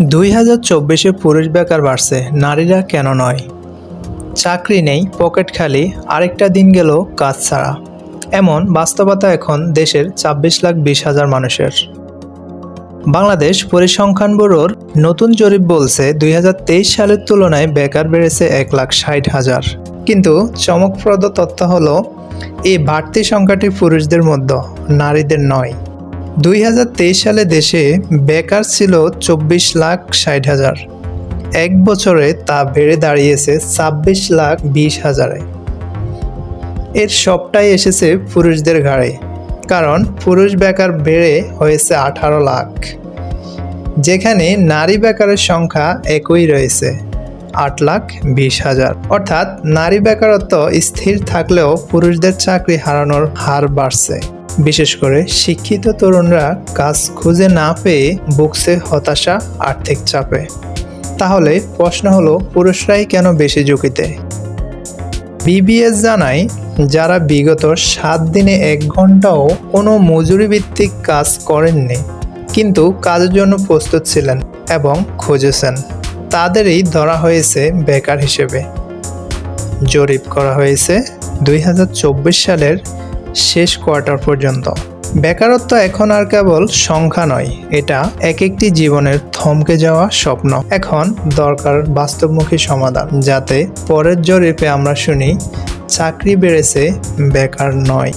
2024-এ পুরুষ বেকার বাড়ছে, নারীরা কেন নয়? চাকরি নেই, পকেট খালি, আরেকটা দিন গেল কাজ ছাড়া। এমন বাস্তবতা এখন দেশের 26,20,000 মানুষের। বাংলাদেশ পরিসংখ্যান ব্যুরোর নতুন জরিপ বলছে 2023 সালের তুলনায় বেকার বেড়েছে 1,60,000। কিন্তু চমকপ্রদ তথ্য হলো এই বাড়তি সংখ্যাটি পুরুষদের মধ্যে, নারীদের নয়। 2023 সালে দেশে বেকার ছিল 24,60,000। এক বছরে তা বেড়ে দাঁড়িয়েছে 26,20,000-এ। এর সবটাই এসেছে পুরুষদের ঘাড়ে, কারণ পুরুষ বেকার বেড়ে হয়েছে 18 লাখ, যেখানে নারী বেকারের সংখ্যা একই রয়েছে 8,20,000। অর্থাৎ নারী বেকারত্ব স্থির থাকলেও পুরুষদের চাকরি হারানোর হার বাড়ছে। বিশেষ করে শিক্ষিত তরুণরা কাজ খুঁজে না পেয়ে ভুগছে হতাশা, আর্থিক চাপে। তাহলে প্রশ্ন হলো, পুরুষরাই কেন বেশি ঝুঁকিতে? বিবিএস জানায়, যারা বিগত 7 দিনে 1 ঘন্টাও কোনো মজুরিভিত্তিক কাজ করেননি কিন্তু কাজের জন্য প্রস্তুত ছিলেন এবং খুঁজেছেন, তাদেরই ধরা হয়েছে বেকার হিসেবে। জরিপ করা হয়েছে 2024 সালের শেষ কোয়ার্টার পর্যন্ত। বেকারত্ব এখন আর কেবল সংখ্যা নয়, এটা একটি জীবনের থমকে যাওয়া স্বপ্ন। এখন দরকার বাস্তবমুখী সমাধান, যাতে পরের জরিপে আমরা শুনি চাকরি বেড়েছে, বেকার নয়।